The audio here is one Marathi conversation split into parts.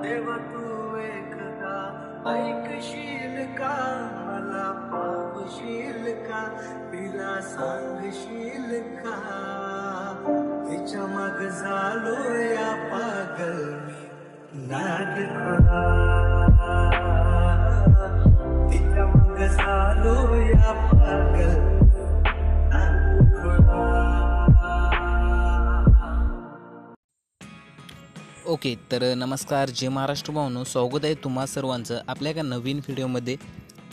देवा तू एकदा ऐकशील का, मला पावशील का, तिला सांगशील का, तिच्या मग झालो या पागल मी नाद खुळा, तिच्या मग झालो या पागल नाद खुळा. ओके, तर नमस्कार, जय महाराष्ट्र भावनो. स्वागत आहे तुम्हा सर्वांचं आपल्या एका नवीन व्हिडिओमध्ये.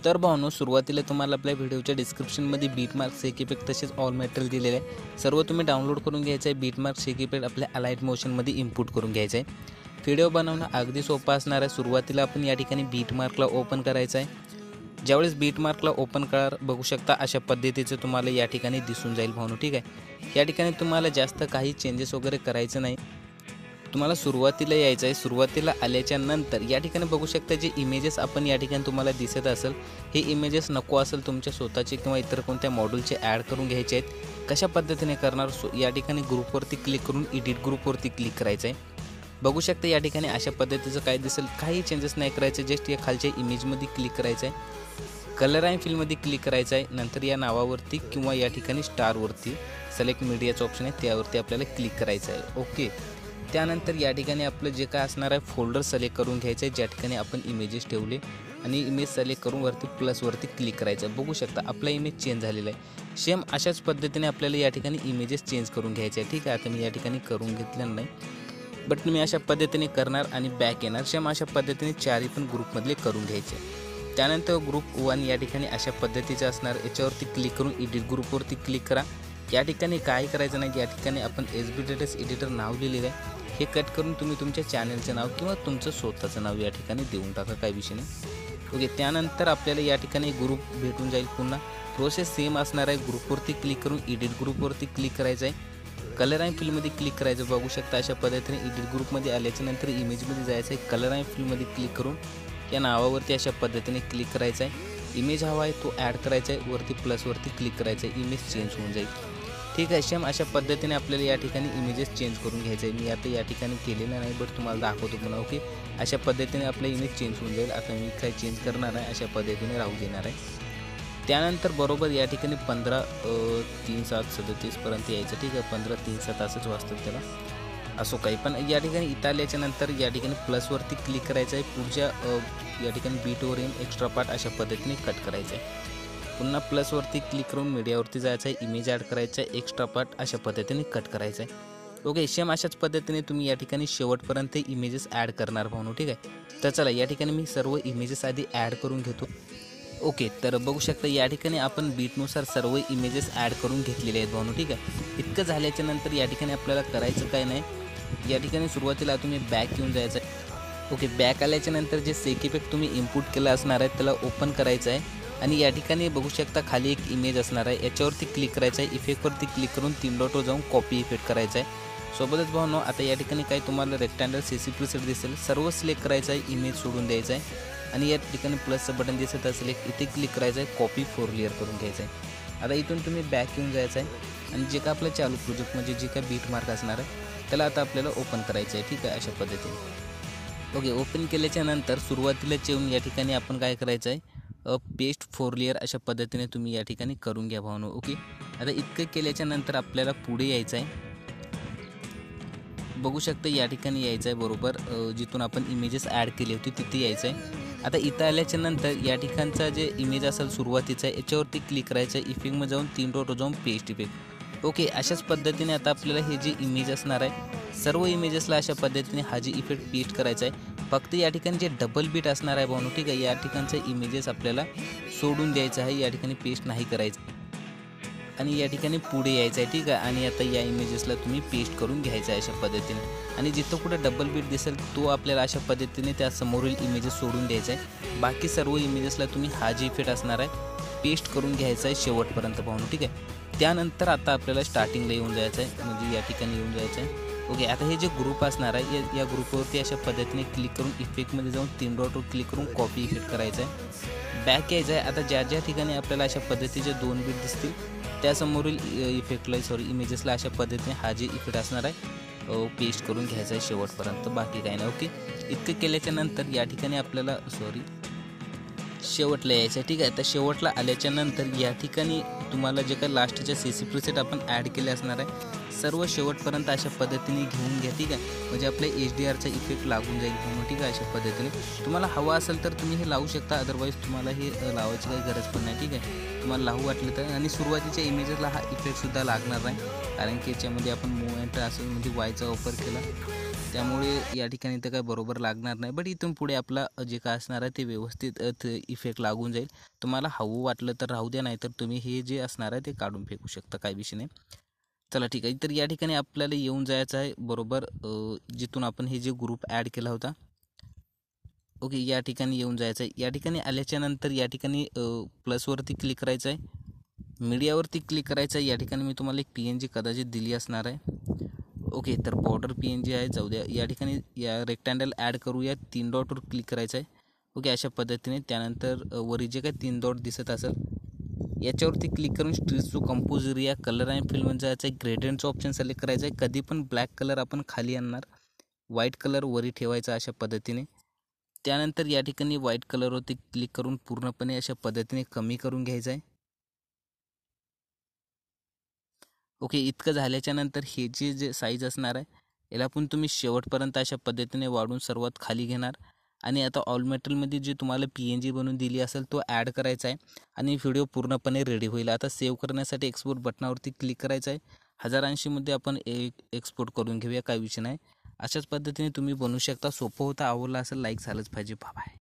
तर भावनो, सुरुवातीला तुम्हाला आपल्या व्हिडिओच्या डिस्क्रिप्शनमध्ये बीटमार्क शेक इफेक्ट तसेच ऑल मॅटेरियल दिलेलं आहे. सर्व तुम्ही डाउनलोड करून घ्यायचं आहे. बीटमार्क शेक इफेक्ट आपल्या अलाइट मोशनमध्ये इनपुट करून घ्यायचं आहे. व्हिडिओ बनवणं अगदी सोपं असणार आहे. सुरुवातीला आपण या ठिकाणी बीटमार्कला ओपन करायचं आहे. ज्यावेळेस बीटमार्कला ओपन करार बघू शकता अशा पद्धतीचं तुम्हाला या ठिकाणी दिसून जाईल भावनो. ठीक आहे, या ठिकाणी तुम्हाला जास्त काही चेंजेस वगैरे करायचं नाही. तुम्हाला सुरुवातीला यायचं आहे. सुरुवातीला आल्याच्या नंतर या ठिकाणी बघू शकता जे इमेजेस आपण या ठिकाणी तुम्हाला दिसत असेल, हे इमेजेस नको असेल तुमच्या स्वतःचे किंवा इतर कोणत्या मॉड्यूलचे ॲड करून घ्यायचे आहेत. कशा पद्धतीने करणार, या ठिकाणी ग्रुपवरती क्लिक करून एडिट ग्रुपवरती क्लिक करायचं आहे. बघू शकता या ठिकाणी अशा पद्धतीचं काय दिसेल. काही चेंजेस नाही करायचे, जस्ट या खालच्या इमेजमध्ये क्लिक करायचं आहे. कलर आणि फिलमध्ये क्लिक करायचं आहे. नंतर या नावावरती किंवा या ठिकाणी स्टारवरती सिलेक्ट मीडियाचं ऑप्शन आहे त्यावरती आपल्याला क्लिक करायचं आहे. ओके, त्यानंतर या ठिकाणी आपलं जे काय असणार आहे फोल्डर सिलेक्ट करून घ्यायचं आहे ज्या ठिकाणी आपण इमेजेस ठेवले, आणि इमेज सिलेक्ट करून वरती प्लसवरती क्लिक करायचं आहे. बघू शकता आपला इमेज चेंज झालेला आहे. सेम अशाच पद्धतीने आपल्याला या ठिकाणी इमेजेस चेंज करून घ्यायचे आहे. ठीक आहे, आता मी या ठिकाणी करून घेतलं नाही, बट मी अशा पद्धतीने करणार आणि बॅक येणार. सेम अशा पद्धतीने चारही पण ग्रुपमधले करून घ्यायचे. त्यानंतर ग्रुप 1 या ठिकाणी अशा पद्धतीचं असणार. याच्यावरती क्लिक करून एडिट ग्रुपवरती क्लिक करा. या ठिकाणी काय करायचं नाही, या ठिकाणी आपण SB एडिटर नाव लिहिलेलं आहे, हे कट करून तुम्ही तुमच्या चॅनलचं नाव किंवा तुमचं स्वतःचं नाव या ठिकाणी देऊन टाका, काही विषय नाही. ओके, त्यानंतर आपल्याला या ठिकाणी ग्रुप भेटून जाईल. पुन्हा प्रोसेस सेम असणार आहे. ग्रुपवरती क्लिक करून एडिट ग्रुपवरती क्लिक करायचं आहे. कलर आणि फिलमध्ये क्लिक करायचं. बघू शकता अशा पद्धतीने एडिट ग्रुपमध्ये आल्याच्या नंतर इमेजमध्ये जायचं आहे. कलर आणि फिलमध्ये क्लिक करून या नावावरती अशा पद्धतीने क्लिक करायचं आहे. इमेज हवा आहे तो ॲड करायचा आहे. वरती प्लसवरती क्लिक करायचं आहे. इमेज चेंज होऊन जाईल. ठीक आहे, सेम अशा पद्धतीने आपल्याला या ठिकाणी इमेजेस चेंज करून घ्यायचं आहे. मी आता या ठिकाणी केलेलं नाही, बट तुम्हाला दाखवतो पुन्हा. ओके, अशा पद्धतीने आपलं इमेज चेंज होऊन जाईल. आता मी काही चेंज करणार आहे, अशा पद्धतीने राहू देणार आहे. त्यानंतर बरोबर या ठिकाणी 15/3/7/37 पर्यंत यायचं. ठीक आहे, 15/3/7 असंच वाचतात त्याला, असो काही पण. या ठिकाणी इथं आल्याच्या नंतर या ठिकाणी प्लसवरती क्लिक करायचं आहे. पुढच्या या ठिकाणी बीटवर येऊन एक्स्ट्रा पार्ट अशा पद्धतीने कट करायचं आहे. पुन्हा प्लसवरती क्लिक करून मीडियावरती जायचं आहे. इमेज ॲड करायचं आहे. एक्स्ट्रा पार्ट अशा पद्धतीने कट करायचं आहे. ओके, सेम अशाच पद्धतीने तुम्ही या ठिकाणी शेवटपर्यंत इमेजेस ॲड करणार भावनो. ठीक आहे, तर चला या ठिकाणी मी सर्व इमेजेस आधी ॲड करून घेतो. ओके, तर बघू शकता या ठिकाणी आपण बीटनुसार सर्व इमेजेस ॲड करून घेतलेले आहेत भावनो. ठीक आहे, इतकं झाल्याच्या नंतर या ठिकाणी आपल्याला करायचं काय नाही. या ठिकाणी सुरुवातीला तुम्ही बॅक येऊन जायचं आहे. ओके, बॅक आल्याच्या नंतर जे शेक इफेक्ट तुम्ही इनपुट केलं असणार आहे त्याला ओपन करायचं आहे. आणि या ठिकाणी बघू शकता खाली एक इमेज असणार आहे, याच्यावरती क्लिक करायचं आहे. इफेक्टवरती क्लिक करून 3 डॉटवर जाऊन कॉपी इफेक्ट करायचा आहे. सोबतच भावनो आता या ठिकाणी काही तुम्हाला रेक्टँगल CC प्रीसेट दिसेल, सर्व सिलेक्ट करायचं आहे. इमेज सोडून द्यायचं आहे. आणि या ठिकाणी प्लसचं बटन दिसत असेल इथे क्लिक करायचं आहे. कॉपी 4 लेअर करून घ्यायचं आहे. आता इथून तुम्ही बॅक येऊन जायचं आहे. आणि जे काय आपलं चालू प्रोजेक्ट म्हणजे जे काय बीट मार्क असणार आहे त्याला आता आपल्याला ओपन करायचं आहे. ठीक आहे, अशा पद्धतीने. ओके, ओपन केल्याच्या नंतर सुरुवातीलाच येऊन या ठिकाणी आपण काय करायचं आहे, पेस्ट 4 लेअर अशा पद्धतीने तुम्ही या ठिकाणी करून घ्या भावनो. ओके, आता इतकं केल्याच्या नंतर आपल्याला पुढे यायचं आहे. बघू शकता या ठिकाणी यायचं आहे. बरोबर जिथून आपण इमेजेस ॲड केली होती तिथे यायचं आहे. आता इथं आल्याच्या नंतर या ठिकाणचा जे इमेज असेल सुरुवातीचा याच्यावरती क्लिक करायचं आहे. इफेक्टमध्ये जाऊन 3 डॉट जाऊन पेस्ट इफेक्ट. ओके, अशाच पद्धतीने आता आपल्याला हे जे इमेज असणार आहे सर्व इमेजेसला अशा पद्धतीने हा जे इफेक्ट पेस्ट करायचा आहे. फक्त या ठिकाणी जे डबल बीट असणार आहे भावनो. ठीक आहे, या ठिकाणचं इमेजेस आपल्याला सोडून द्यायचं आहे, या ठिकाणी पेस्ट नाही करायचं. आणि या ठिकाणी पुढे यायचं आहे. ठीक आहे, आणि आता या इमेजेसला तुम्ही पेस्ट करून घ्यायचं आहे अशा पद्धतीने. आणि जिथं कुठं डबल बीट दिसेल तो आपल्याला अशा पद्धतीने त्या समोरील इमेजेस सोडून द्यायचा आहे. बाकी सर्व इमेजेसला तुम्ही हा जे इफेक्ट असणार आहे पेस्ट करून घ्यायचा आहे शेवटपर्यंत भावनो. ठीक आहे, त्यानंतर आता आपल्याला स्टार्टिंगला येऊन जायचं आहे, म्हणजे या ठिकाणी येऊन जायचं आहे. ओके, आता हे जे ग्रुप असणार आहे या ग्रुपवरती अशा पद्धतीने क्लिक करून इफेक्टमध्ये जाऊन 3 डॉटवर क्लिक करून कॉपी इफेक्ट करायचं आहे. बॅक यायचं आहे. आता ज्या ज्या ठिकाणी आपल्याला अशा पद्धतीचे 2 बीट दिसतील त्यासमोरील इफेक्टला इमेजेसला अशा पद्धतीने हा जे इफेक्ट असणार आहे पेस्ट करून घ्यायचं आहे शेवटपर्यंत, बाकी काही नाही. ओके, इतकं केल्याच्या नंतर या ठिकाणी आपल्याला शेवटला यायचं आहे. ठीक आहे, तर शेवटला आल्याच्या नंतर या ठिकाणी तुम्हाला जे काही लास्टच्या CC प्रीसेट आपण ॲड केले असणार आहे सर्व शेवटपर्यंत अशा पद्धतीने घेऊन घ्या. ठीक आहे, म्हणजे आपल्या HDRचा इफेक्ट लागून जाईल म्हणून. ठीक आहे, अशा पद्धतीने तुम्हाला हवा असेल तर तुम्ही हे लावू शकता, अदरवाईज तुम्हाला हे लावायची काही गरज पण नाही. ठीक आहे, तुम्हाला लावू वाटलं तर. आणि सुरुवातीच्या इमेजेसला हा इफेक्टसुद्धा लागणार नाही, कारण की याच्यामध्ये आपण मुवमेंट असं म्हणजे वायचा वापर केला, त्यामुळे या ठिकाणी तर काय बरोबर लागणार नाही. बट इथून पुढे आपला जे काय असणार आहे ते व्यवस्थित इफेक्ट लागून जाईल. तुम्हाला हवं वाटलं तर राहू द्या, नाही तर तुम्ही हे जे असणार आहे ते काढून फेकू शकता, काही विषय नाही. चला ठीक आहे, तर या ठिकाणी आपल्याला येऊन जायचं आहे बरोबर जिथून आपण हे जे ग्रुप ॲड केला होता. ओके, या ठिकाणी येऊन जायचं आहे. या ठिकाणी आल्याच्या नंतर या ठिकाणी प्लसवरती क्लिक करायचं आहे, मीडियावरती क्लिक करायचं आहे. या ठिकाणी मी तुम्हाला एक PNG कदाचित दिली असणार आहे. ओके, तर बॉर्डर PNG आहे, जाऊ द्या. या ठिकाणी या रेक्टँगल ॲड करूया, 3 डॉटवर क्लिक करायचं आहे. ओके, अशा पद्धतीने. त्यानंतर वरी जे काही 3 डॉट दिसत असेल याच्यावरती क्लिक करून stretch to compose area, colour and fill म्हणजे जायचं आहे. ग्रेडियंटचं ऑप्शन सिलेक्ट करायचं आहे. कधी पण ब्लॅक कलर आपण खाली आणणार, व्हाईट कलर वरी ठेवायचा अशा पद्धतीने. त्यानंतर या ठिकाणी व्हाईट कलरवरती क्लिक करून पूर्णपणे अशा पद्धतीने कमी करून घ्यायचं आहे. ओके, इतकं झाल्याच्या नंतर हे जे साईज असणार आहे याला पण तुम्ही शेवटपर्यंत अशा पद्धतीने वाढून सर्वात खाली घेणार. आणि आता ऑल मॅटेरियलमध्ये जे तुम्हाला PNG बनवून दिली असेल तो ॲड करायचा आहे आणि व्हिडिओ पूर्णपणे रेडी होईल. आता सेव्ह करण्यासाठी एक्सपोर्ट बटनावरती क्लिक करायचं आहे. 1080मध्ये आपण एक्सपोर्ट करून घेऊया, काही विषय नाही. अशाच पद्धतीने तुम्ही बनवू शकता. सोपं होतं, आवडलं असेल लाईक झालंच पाहिजे. बाय.